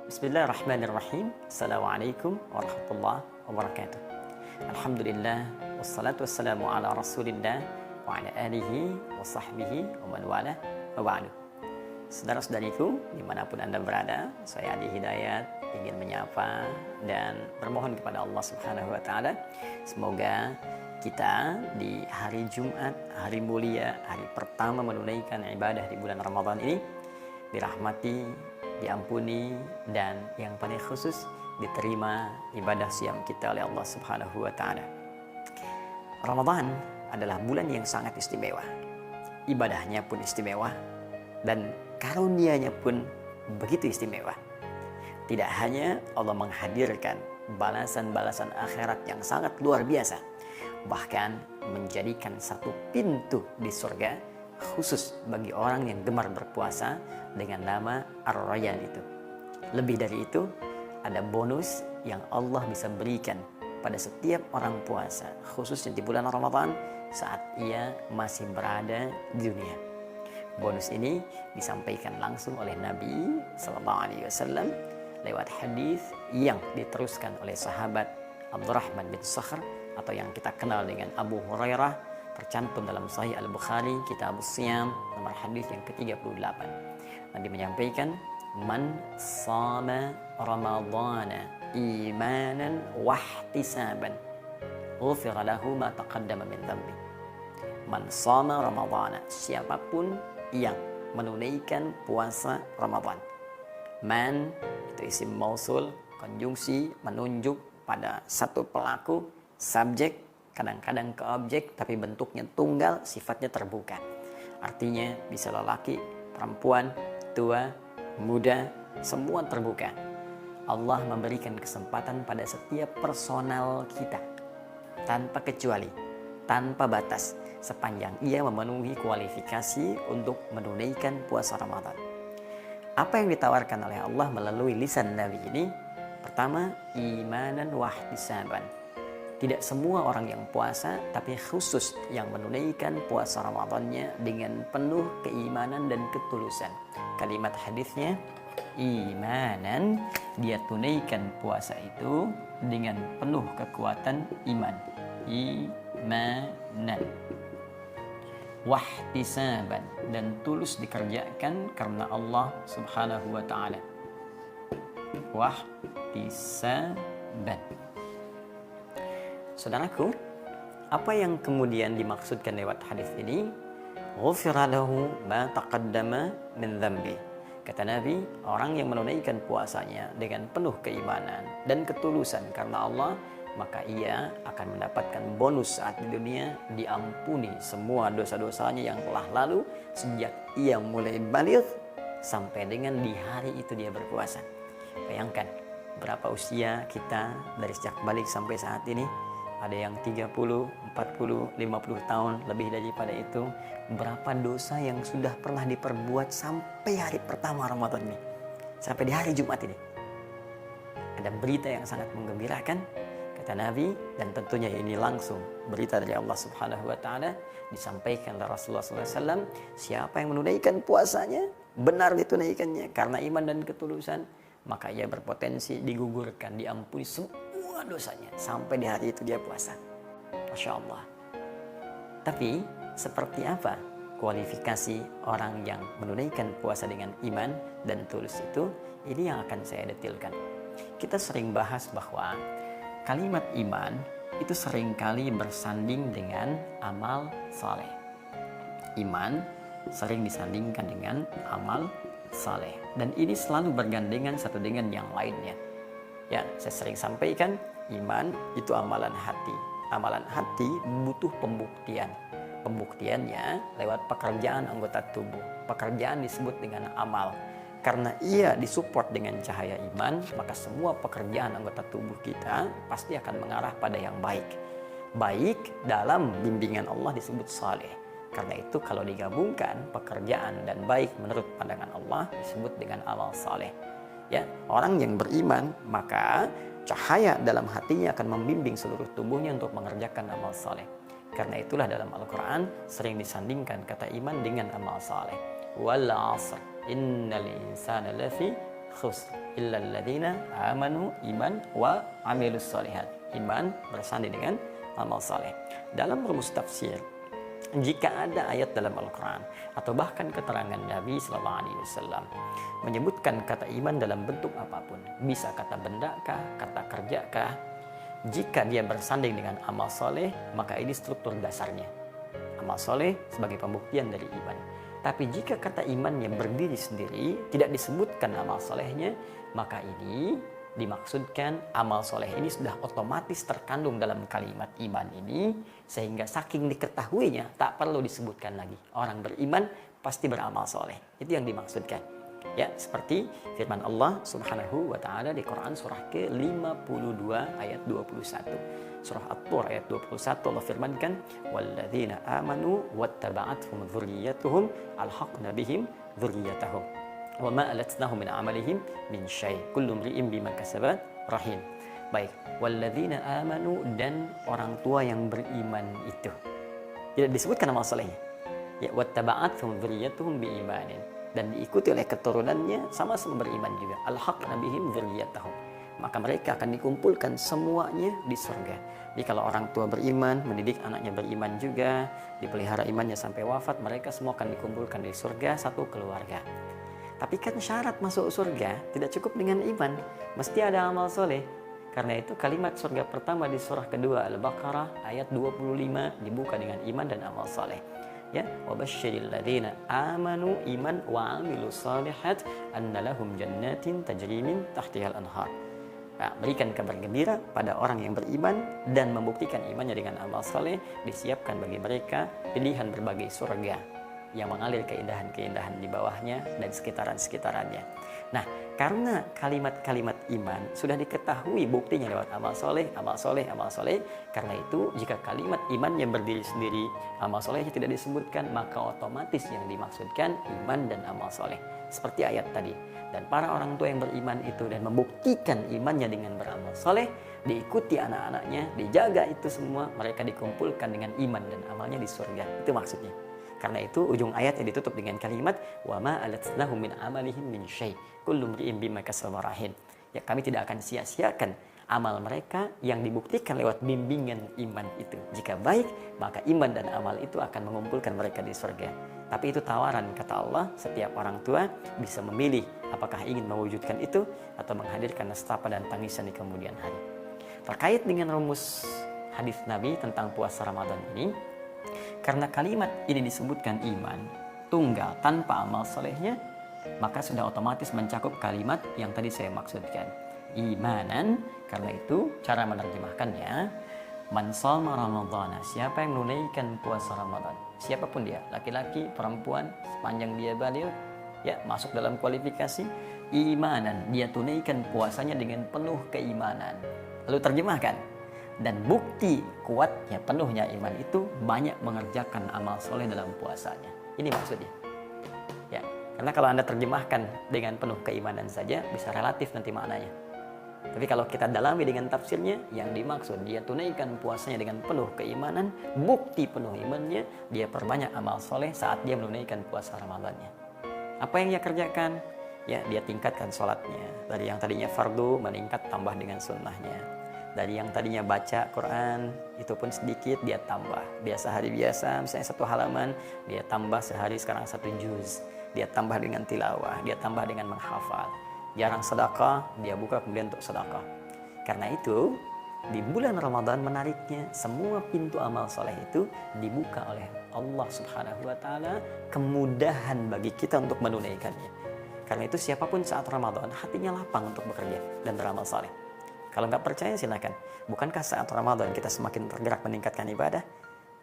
Bismillahirrahmanirrahim. Assalamualaikum warahmatullahi wabarakatuh. Alhamdulillah, wassalatu wassalamu ala rasulillah wa ala alihi wa sahbihi wa man wala wa ba'du. Saudara-saudariku, dimanapun Anda berada, saya Adi Hidayat ingin menyapa dan bermohon kepada Allah Subhanahu wa Ta'ala, semoga kita di hari Jumat, hari mulia, hari pertama menunaikan ibadah di bulan Ramadan ini dirahmati, diampuni, dan yang paling khusus diterima ibadah siam kita oleh Allah Subhanahu wa Ta'ala. Ramadan adalah bulan yang sangat istimewa. Ibadahnya pun istimewa dan karunia-Nya pun begitu istimewa. Tidak hanya Allah menghadirkan balasan-balasan akhirat yang sangat luar biasa, bahkan menjadikan satu pintu di surga khusus bagi orang yang gemar berpuasa dengan nama Ar-Rayyan itu. Lebih dari itu, ada bonus yang Allah bisa berikan pada setiap orang puasa, khususnya di bulan Ramadan saat ia masih berada di dunia. Bonus ini disampaikan langsung oleh Nabi SAW lewat hadis yang diteruskan oleh sahabat Abdurrahman bin Sakhr atau yang kita kenal dengan Abu Hurairah, tercantum dalam Sahih Al-Bukhari, Kitab As-Siyam, nomor hadis yang ke-38. Nabi menyampaikan, "Man shama Ramadhana imanan wahtisaban, ghufira lahu ma taqaddama min dhanbi." Man shama Ramadhana, siapapun yang menunaikan puasa Ramadan. Man itu isim mausul, konjungsi menunjuk pada satu pelaku, subjek kadang-kadang ke objek, tapi bentuknya tunggal, sifatnya terbuka. Artinya bisa lelaki, perempuan, tua, muda, semua terbuka. Allah memberikan kesempatan pada setiap personal kita tanpa kecuali, tanpa batas, sepanjang ia memenuhi kualifikasi untuk menunaikan puasa Ramadan. Apa yang ditawarkan oleh Allah melalui lisan Nabi ini? Pertama, imanan wahtisaban. Tidak semua orang yang puasa, tapi khusus yang menunaikan puasa Ramadannya dengan penuh keimanan dan ketulusan. Kalimat hadisnya, imanan, dia tunaikan puasa itu dengan penuh kekuatan iman. Imanan. Wahtisaban, dan tulus dikerjakan karena Allah Subhanahu wa Ta'ala. Wahtisaban. Saudaraku, apa yang kemudian dimaksudkan lewat hadis ini? Ghufira lahu ma taqaddama min dhanbi. Kata Nabi, orang yang menunaikan puasanya dengan penuh keimanan dan ketulusan karena Allah, maka ia akan mendapatkan bonus saat di dunia, diampuni semua dosa-dosanya yang telah lalu sejak ia mulai baligh sampai dengan di hari itu dia berpuasa. Bayangkan berapa usia kita dari sejak balik sampai saat ini. Ada yang 30, 40, 50 tahun, lebih daripada itu. Berapa dosa yang sudah pernah diperbuat sampai hari pertama Ramadan ini, sampai di hari Jumat ini. Ada berita yang sangat menggembirakan, kata Nabi, dan tentunya ini langsung berita dari Allah Subhanahu wa Ta'ala, disampaikan oleh Rasulullah SAW. Siapa yang menunaikan puasanya, benar ditunaikannya karena iman dan ketulusan, maka ia berpotensi digugurkan, diampuni semua dosanya sampai di hari itu dia puasa. Masya Allah. Tapi seperti apa kualifikasi orang yang menunaikan puasa dengan iman dan tulus itu? Ini yang akan saya detilkan. Kita sering bahas bahwa kalimat iman itu seringkali bersanding dengan amal saleh. Iman sering disandingkan dengan amal saleh, dan ini selalu bergandengan satu dengan yang lainnya. Ya, saya sering sampaikan, iman itu amalan hati. Amalan hati butuh pembuktian. Pembuktiannya lewat pekerjaan anggota tubuh. Pekerjaan disebut dengan amal. Karena ia disupport dengan cahaya iman, maka semua pekerjaan anggota tubuh kita pasti akan mengarah pada yang baik. Baik dalam bimbingan Allah disebut saleh. Karena itu kalau digabungkan pekerjaan dan baik menurut pandangan Allah disebut dengan amal saleh. Ya, orang yang beriman maka cahaya dalam hatinya akan membimbing seluruh tubuhnya untuk mengerjakan amal saleh. Karena itulah dalam Al-Quran sering disandingkan kata iman dengan amal saleh. Wal 'asr innal insana lafi khusr illal ladzina amanu iman wa amilus solihat. Iman bersanding dengan amal saleh. Dalam rumus tafsir, jika ada ayat dalam Al-Quran atau bahkan keterangan Nabi Sallallahu Alaihi Wasallam menyebutkan kata iman dalam bentuk apapun, bisa kata benda kah, kata kerja kah, jika dia bersanding dengan amal soleh, maka ini struktur dasarnya. Amal soleh sebagai pembuktian dari iman. Tapi jika kata imannya berdiri sendiri, tidak disebutkan amal solehnya, maka ini dimaksudkan amal soleh ini sudah otomatis terkandung dalam kalimat iman ini, sehingga saking diketahuinya tak perlu disebutkan lagi. Orang beriman pasti beramal soleh. Itu yang dimaksudkan. Ya, seperti firman Allah Subhanahu wa taala di Quran surah ke-52 ayat 21. Surah At-Tur ayat 21 Allah firmankan, "Walladzina amanu wattaba'athum dzurriyyatuhum alhaqna bihim dzurriyyatahum. Wa ma alatnahum min amalihim min syai' kullu imri'in bima kasabat rahim." Baik, walladzina amanu, dan orang tua yang beriman itu. Tidak disebutkan amal salehnya. Ya, wattaba'athum dzurriyyatuhum biimanin, dan diikuti oleh keturunannya sama-sama beriman juga. Alhaqna bihim dzurriyyatahum. Maka mereka akan dikumpulkan semuanya di surga. Jadi kalau orang tua beriman, mendidik anaknya beriman juga, dipelihara imannya sampai wafat, mereka semua akan dikumpulkan di surga, satu keluarga. Tapi kan syarat masuk surga tidak cukup dengan iman, mesti ada amal soleh. Karena itu kalimat surga pertama di surah kedua Al-Baqarah ayat 25 dibuka dengan iman dan amal soleh. Ya, wabasyiril ladzina amanu iman wa amilus solihat anna lahum jannatin tajri min tahtihal anhar. Nah, berikan kabar gembira pada orang yang beriman dan membuktikan imannya dengan amal soleh, disiapkan bagi mereka pilihan berbagai surga yang mengalir keindahan-keindahan di bawahnya dan sekitaran-sekitarannya. Nah, karena kalimat-kalimat iman sudah diketahui buktinya lewat amal soleh, amal soleh, amal soleh. Karena itu, jika kalimat iman yang berdiri sendiri, amal solehnya tidak disebutkan, maka otomatis yang dimaksudkan iman dan amal soleh. Seperti ayat tadi. Dan para orang tua yang beriman itu dan membuktikan imannya dengan beramal soleh, diikuti anak-anaknya, dijaga itu semua, mereka dikumpulkan dengan iman dan amalnya di surga. Itu maksudnya. Karena itu ujung ayat yang ditutup dengan kalimat wa ma alatnahum min amalihim min syai' kullu imri'in bima kasaba rahin. Ya, kami tidak akan sia-siakan amal mereka yang dibuktikan lewat bimbingan iman itu. Jika baik, maka iman dan amal itu akan mengumpulkan mereka di surga. Tapi itu tawaran, kata Allah, setiap orang tua bisa memilih apakah ingin mewujudkan itu atau menghadirkan nestapa dan tangisan di kemudian hari. Terkait dengan rumus hadis Nabi tentang puasa Ramadan ini, karena kalimat ini disebutkan iman tunggal tanpa amal solehnya, maka sudah otomatis mencakup kalimat yang tadi saya maksudkan, imanan. Karena itu cara menerjemahkannya, man shoma ramadhana, siapa yang menunaikan puasa Ramadan, siapapun dia, laki-laki, perempuan, sepanjang dia baligh, ya, masuk dalam kualifikasi imanan, dia tunaikan puasanya dengan penuh keimanan. Lalu terjemahkan, dan bukti kuatnya penuhnya iman itu banyak mengerjakan amal soleh dalam puasanya. Ini maksudnya. Ya, karena kalau Anda terjemahkan dengan penuh keimanan saja bisa relatif nanti maknanya. Tapi kalau kita dalami dengan tafsirnya, yang dimaksud dia tunaikan puasanya dengan penuh keimanan, bukti penuh imannya, dia perbanyak amal soleh saat dia menunaikan puasa Ramadannya. Apa yang dia kerjakan? Ya, dia tingkatkan sholatnya. Dari yang tadinya fardu meningkat tambah dengan sunnahnya. Dari yang tadinya baca Quran, itu pun sedikit, dia tambah. Biasa hari biasa, misalnya 1 halaman, dia tambah sehari sekarang 1 juz. Dia tambah dengan tilawah, dia tambah dengan menghafal. Jarang sedekah, dia buka kemudian untuk sedekah. Karena itu, di bulan Ramadan menariknya, semua pintu amal soleh itu dibuka oleh Allah Subhanahu wa Ta'ala, kemudahan bagi kita untuk menunaikannya. Karena itu, siapapun saat Ramadan, hatinya lapang untuk bekerja dan beramal soleh. Kalau nggak percaya silakan. Bukankah saat Ramadan kita semakin tergerak meningkatkan ibadah?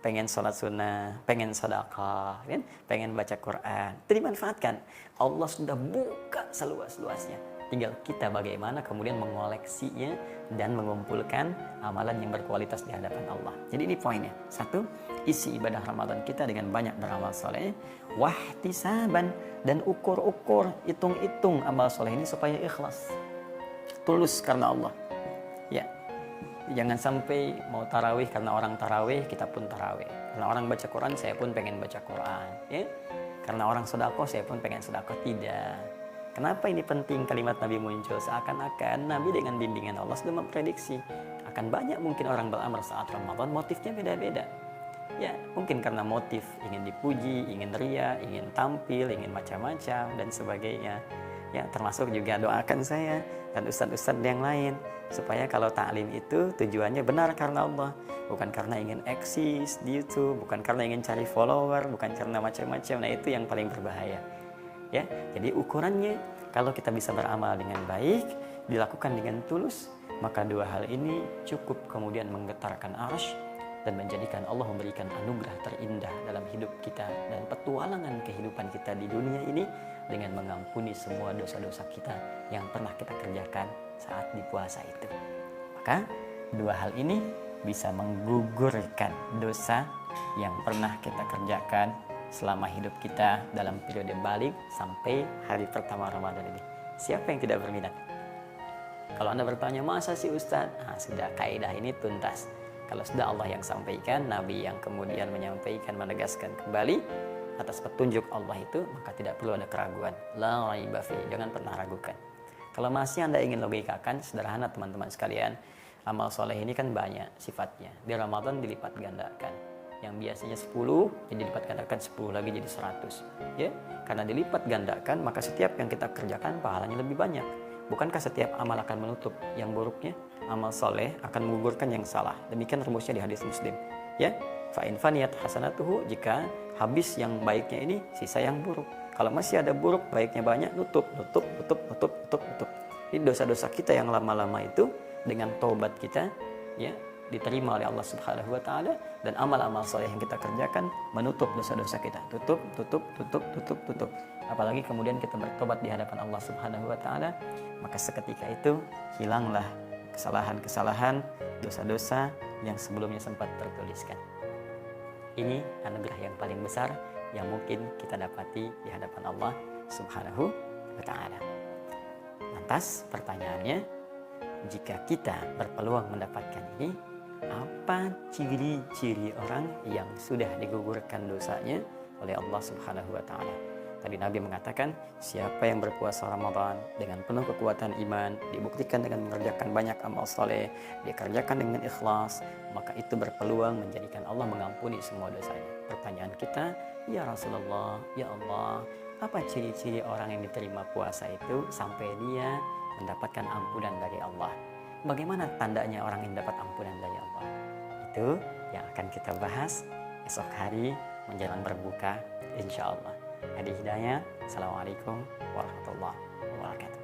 Pengen sholat sunnah, pengen sedekah, kan? Pengen baca Quran. Itu dimanfaatkan. Allah sudah buka seluas-luasnya. Tinggal kita bagaimana kemudian mengoleksinya dan mengumpulkan amalan yang berkualitas di hadapan Allah. Jadi ini poinnya. 1, isi ibadah Ramadan kita dengan banyak beramal soleh. Wahtisaban, dan ukur-ukur, hitung-hitung amal soleh ini supaya ikhlas. Tulus karena Allah. Ya, jangan sampai mau tarawih karena orang tarawih, kita pun tarawih. Karena orang baca Quran, saya pun pengen baca Quran. Ya? Karena orang sedekah, saya pun pengen sedekah. Tidak. Kenapa ini penting kalimat Nabi muncul? Seakan-akan Nabi dengan bimbingan Allah sudah memprediksi akan banyak mungkin orang beramal saat Ramadan, motifnya beda-beda. Ya, mungkin karena motif ingin dipuji, ingin ria, ingin tampil, ingin macam-macam dan sebagainya. Ya, termasuk juga doakan saya dan ustadz-ustadz yang lain supaya kalau ta'lim itu tujuannya benar karena Allah, bukan karena ingin eksis di YouTube, bukan karena ingin cari follower, bukan karena macam-macam. Nah, itu yang paling berbahaya. Ya, jadi ukurannya kalau kita bisa beramal dengan baik, dilakukan dengan tulus, maka dua hal ini cukup kemudian menggetarkan arsy dan menjadikan Allah memberikan anugerah terindah dalam hidup kita dan petualangan kehidupan kita di dunia ini dengan mengampuni semua dosa-dosa kita yang pernah kita kerjakan saat di puasa itu. Maka dua hal ini bisa menggugurkan dosa yang pernah kita kerjakan selama hidup kita dalam periode balik sampai hari pertama Ramadan ini. Siapa yang tidak berminat? Kalau Anda bertanya, masa sih Ustadz? Nah, sudah kaidah ini tuntas. Kalau sudah Allah yang sampaikan, Nabi yang kemudian menyampaikan, menegaskan kembali atas petunjuk Allah itu, maka tidak perlu ada keraguan. La raiba fi, jangan pernah ragukan. Kalau masih Anda ingin logikakan, sederhana teman-teman sekalian, amal soleh ini kan banyak sifatnya. Di Ramadan dilipat gandakan. Yang biasanya 10 jadi dilipat gandakan 10 lagi jadi 100, ya. Karena dilipat gandakan, maka setiap yang kita kerjakan pahalanya lebih banyak. Bukankah setiap amal akan menutup yang buruknya? Amal soleh akan menggugurkan yang salah. Demikian rumusnya di hadis Muslim, ya. Fa in faniyat hasanatuhu, jika habis yang baiknya ini, sisa yang buruk. Kalau masih ada buruk, baiknya banyak, nutup. Ini dosa-dosa kita yang lama-lama itu dengan taubat kita, ya, diterima oleh Allah Subhanahu wa taala, dan amal-amal soleh yang kita kerjakan menutup dosa-dosa kita. Tutup. Apalagi kemudian kita bertobat di hadapan Allah Subhanahu wa taala, maka seketika itu hilanglah kesalahan-kesalahan, dosa-dosa yang sebelumnya sempat tertuliskan. Ini anugerah yang paling besar yang mungkin kita dapati di hadapan Allah Subhanahu wa taala. Lantas pertanyaannya, jika kita berpeluang mendapatkan ini, apa ciri-ciri orang yang sudah digugurkan dosanya oleh Allah Subhanahu wa taala? Tadi Nabi mengatakan, siapa yang berpuasa Ramadan dengan penuh kekuatan iman, dibuktikan dengan mengerjakan banyak amal soleh, dikerjakan dengan ikhlas, maka itu berpeluang menjadikan Allah mengampuni semua dosanya. Pertanyaan kita, ya Rasulullah, ya Allah, apa ciri-ciri orang yang diterima puasa itu sampai dia mendapatkan ampunan dari Allah? Bagaimana tandanya orang yang dapat ampunan dari Allah? Itu yang akan kita bahas esok hari menjelang berbuka, insya Allah. Hadi hidayah. Assalamualaikum warahmatullahi wabarakatuh.